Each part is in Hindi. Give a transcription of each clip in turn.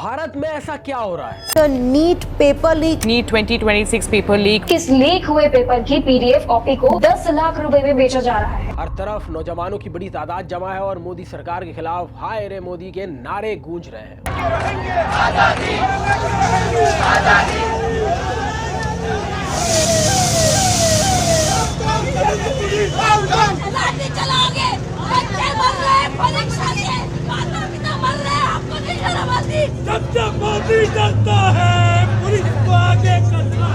भारत में ऐसा क्या हो रहा है? The NEET paper leak, NEET 2026 paper leak. किस लीक हुए पेपर की पीडीएफ कॉपी को 10 लाख रुपए में बेचा जा रहा है। हर तरफ नौजवानों की बड़ी तादाद जमा है और मोदी सरकार के खिलाफ हाय रे मोदी के नारे गूंज रहे हैं। लाठी चलाओगे, बच्चे मर रहे हैं, परीक्षा के माता पिता मर रहे हैं, आपको नहीं शर्म आती? जब तक मोदी डरता है पुलिस को आगे करना।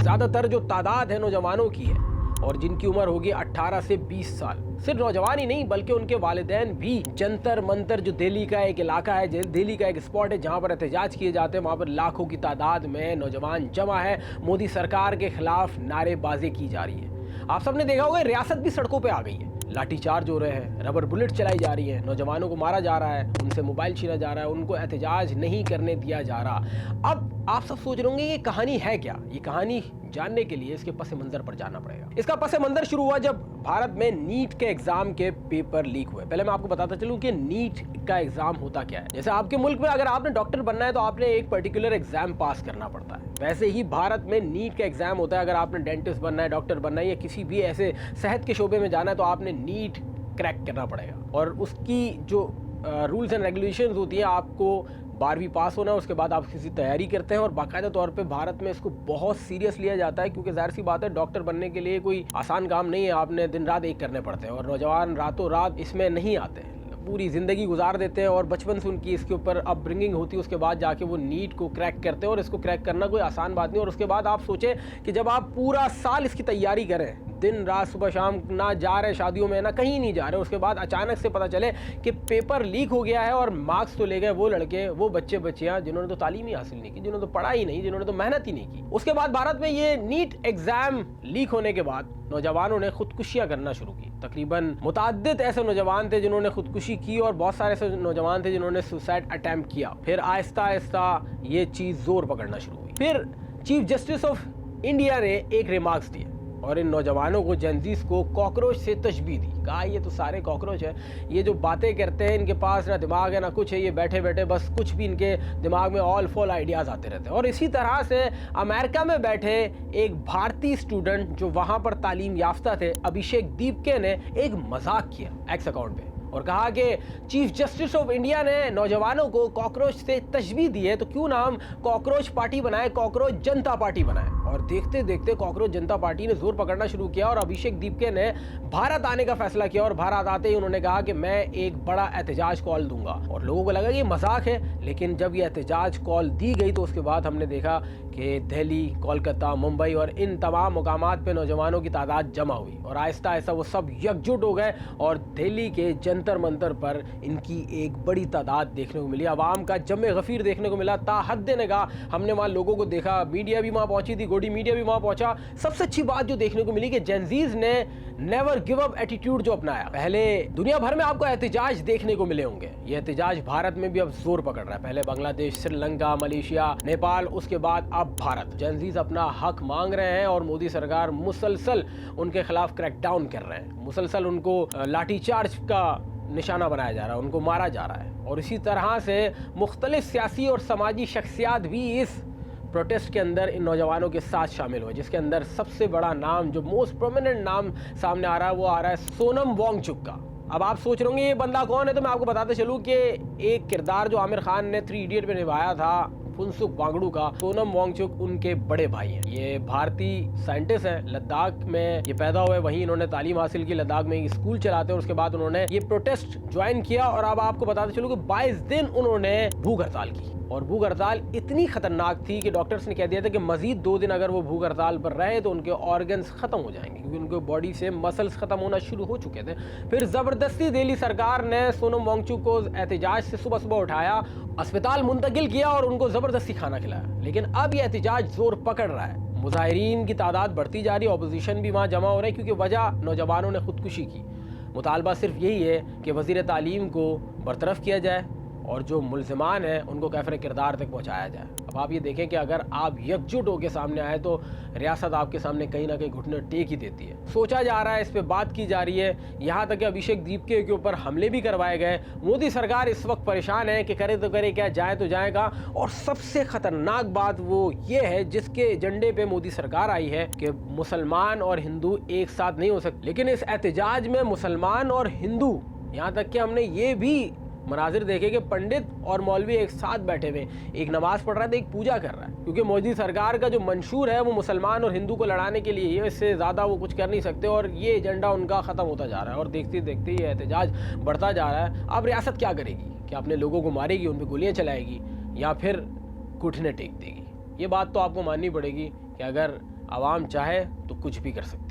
ज्यादातर जो तादाद है नौजवानों की है और जिनकी उम्र होगी 18 से 20 साल। सिर्फ नौजवान ही नहीं बल्कि उनके वालिदैन भी। जंतर मंतर जो दिल्ली का एक इलाका है, दिल्ली का एक स्पॉट है जहां पर एहतजाज किए जाते हैं, वहां पर लाखों की तादाद में नौजवान जमा है। मोदी सरकार के खिलाफ नारेबाजी की जा रही है। आप सबने देखा होगा रियासत भी सड़कों पे आ गई है। लाठीचार्ज हो रहे हैं, रबर बुलेट चलाई जा रही है, नौजवानों को मारा जा रहा है, उनसे मोबाइल छीना जा रहा है, उनको एहतजाज नहीं करने दिया जा रहा। अब आप सब सोच रहे होंगे ये कहानी है क्या? ये कहानी जानने के लिए इसके पस मंजर पर जाना पड़ेगा। इसका पस मंजर शुरू हुआ जब भारत में नीट के एग्जाम के पेपर लीक हुए। पहले मैं आपको बताता चलूं कि नीट का एग्जाम होता क्या है। जैसे आपके मुल्क में अगर आपने डॉक्टर बनना है तो आपने एक पर्टिकुलर एग्जाम पास करना पड़ता है, वैसे ही भारत में नीट का एग्जाम होता है। अगर आपने डेंटिस्ट बनना है, डॉक्टर बनना है या किसी भी ऐसे सेहत के शोबे में जाना है तो आपने नीट क्रैक करना पड़ेगा। और उसकी जो रूल्स एंड रेगुलेशंस होती हैं, आपको 12वीं पास होना है, उसके बाद आप किसी तैयारी करते हैं और बाकायदा तौर पे भारत में इसको बहुत सीरियस लिया जाता है, क्योंकि जाहिर सी बात है डॉक्टर बनने के लिए कोई आसान काम नहीं है। आपने दिन रात एक करने पड़ते हैं और नौजवान रातों रात इसमें नहीं आते हैं, पूरी ज़िंदगी गुजार देते हैं और बचपन से उनकी इसके ऊपर अपब्रिंगिंग होती है। उसके बाद जाके वो नीट को क्रैक करते हैं और इसको क्रैक करना कोई आसान बात नहीं। और उसके बाद आप सोचें कि जब आप पूरा साल इसकी तैयारी करें, दिन रात सुबह शाम, ना जा रहे शादियों में, ना कहीं नहीं जा रहे, उसके बाद अचानक से पता चले कि पेपर लीक हो गया है और मार्क्स तो ले गए वो लड़के, वो बच्चे बच्चियां जिन्होंने तो तालीम ही हासिल नहीं की, जिन्होंने तो पढ़ा ही नहीं, जिन्होंने तो मेहनत ही नहीं की। उसके बाद भारत में ये नीट एग्जाम लीक होने के बाद नौजवानों ने खुदकुशियां करना शुरू की। तकरीबन मुताद्दिद ऐसे नौजवान थे जिन्होंने खुदकुशी की और बहुत सारे ऐसे नौजवान थे जिन्होंने सुसाइड अटेम्प्ट किया। फिर आहिस्ता आहिस्ता ये चीज़ जोर पकड़ना शुरू हुई। फिर चीफ जस्टिस ऑफ इंडिया ने एक रिमार्क्स दिए और इन नौजवानों को, जेनजीज को कॉकरोच से तशबीह दी। कहा ये तो सारे कॉकरोच है, ये जो बातें करते हैं इनके पास ना दिमाग है ना कुछ है, ये बैठे बैठे बस कुछ भी इनके दिमाग में ऑल फॉल आइडियाज़ आते रहते हैं। और इसी तरह से अमेरिका में बैठे एक भारतीय स्टूडेंट जो वहाँ पर तालीम याफ्ता थे, अभिषेक दीपके ने एक मजाक किया एक्स अकाउंट पे और कहा कि चीफ जस्टिस ऑफ इंडिया ने नौजवानों को कॉकरोच से तशबीह दी है तो क्यों ना हम कॉकरोच पार्टी बनाए, कॉकरोच जनता पार्टी बनाए। और देखते देखते कॉकरोच जनता पार्टी ने जोर पकड़ना शुरू किया और अभिषेक दीपके ने भारत आने का फैसला किया। और भारत आते ही उन्होंने कहा कि मैं एक बड़ा एहतजाज कॉल दूंगा। और लोगों को लगा कि ये मजाक है, लेकिन जब ये एहतजाज कॉल दी गई तो उसके बाद हमने देखा कि दिल्ली, कोलकाता, मुंबई और इन तमाम मुकामात पे नौजवानों की तादाद जमा हुई और आहिस्ता आहिस्ता वो सब यकजुट हो गए और दिल्ली के जंतर मंतर पर इनकी एक बड़ी तादाद देखने को मिली। आवाम का जमे गफीर देखने को मिला। ताहद निगाह हमने वहाँ लोगों को देखा, मीडिया भी वहाँ पहुंची थी, गोडी मीडिया भी वहाँ पहुंचा। सबसे अच्छी बात जो देखने को मिली कि जेनजीज ने नेवर गिव अप एटीट्यूड जो अपनाया। पहले दुनिया भर में आपको एहतजाज देखने को मिले होंगे, ये एहतजाज भारत में भी अब जोर पकड़ रहा है। पहले बांग्लादेश, श्रीलंका, मलेशिया, नेपाल, उसके बाद अब भारत। जेनजीज अपना हक मांग रहे हैं और मोदी सरकार मुसलसल उनके खिलाफ क्रैकडाउन कर रहे हैं। मुसलसल उनको लाठीचार्ज का निशाना बनाया जा रहा है, उनको मारा जा रहा है। और इसी तरह से मुख्तलिफ सियासी और समाजी शख्सियात भी इस प्रोटेस्ट के अंदर इन नौजवानों के साथ शामिल हुए, जिसके अंदर सबसे बड़ा नाम, जो मोस्ट प्रोमिनेंट नाम सामने आ रहा है, वो आ रहा है सोनम वांगचुक का। अब आप सोच रहे होंगे ये बंदा कौन है, तो मैं आपको बताते चलूँ कि एक किरदार जो आमिर खान ने 3 इडियट में निभाया था, फुनसुक वांगडू का, सोनम वांगचुक उनके बड़े भाई हैं। ये भारतीय साइंटिस्ट हैं, लद्दाख में ये पैदा हुए, वहीं इन्होंने तालीम हासिल की, लद्दाख में एक स्कूल चलाते हैं। उसके बाद उन्होंने ये प्रोटेस्ट ज्वाइन किया और अब आपको बताते चलूँ कि 22 दिन उन्होंने भूख हड़ताल की। और भूख हड़ताल इतनी खतरनाक थी कि डॉक्टर्स ने कह दिया था कि मजीद 2 दिन अगर वो भूख हड़ताल पर रहे तो उनके ऑर्गन्स खत्म हो जाएंगे, क्योंकि उनके बॉडी से मसल्स खत्म होना शुरू हो चुके थे। फिर जबरदस्ती दिल्ली सरकार ने सोनम वांगचुक को एहतजाज से सुबह सुबह उठाया, अस्पताल मुंतकिल किया और उनको जबरदस्ती खाना खिलाया। लेकिन अब यह एहतजाज जोर पकड़ रहा है, मुजाहिरीन की तादाद बढ़ती जा रही है, ऑपोजिशन भी वहाँ जमा हो रही है, क्योंकि वजह नौजवानों ने खुदकुशी की। मुतालबा सिर्फ यही है कि वज़ीर तालीम को बरतरफ किया जाए और जो मुल्ज़िमान हैं उनको कैफ़रे किरदार तक पहुँचाया जाए। अब आप ये देखें कि अगर आप एकजुट होकर सामने आए तो रियासत आपके सामने कहीं ना कहीं घुटने टेक ही देती है। सोचा जा रहा है, इस पर बात की जा रही है, यहाँ तक कि अभिषेक दीपके के ऊपर हमले भी करवाए गए। मोदी सरकार इस वक्त परेशान है कि करे तो करे क्या, जाए तो जाएगा। और सबसे ख़तरनाक बात वो ये है जिसके एजेंडे पे मोदी सरकार आई है कि मुसलमान और हिंदू एक साथ नहीं हो सकते। लेकिन इस एहतजाज में मुसलमान और हिंदू, यहाँ तक कि हमने ये भी मनाजिर देखे कि पंडित और मौलवी एक साथ बैठे हुए, एक नमाज पढ़ रहा है तो एक पूजा कर रहा है, क्योंकि मोदी सरकार का जो मंशूर है वो मुसलमान और हिंदू को लड़ाने के लिए, इससे ज़्यादा वो कुछ कर नहीं सकते और ये एजेंडा उनका ख़त्म होता जा रहा है। और देखते देखते ये एहतजाज बढ़ता जा रहा है। अब रियासत क्या करेगी? क्या अपने लोगों को मारेगी, उन पर गोलियाँ चलाएगी, या फिर घुटने टेक देगी? ये बात तो आपको माननी पड़ेगी कि अगर आवाम चाहे तो कुछ भी कर सकती है।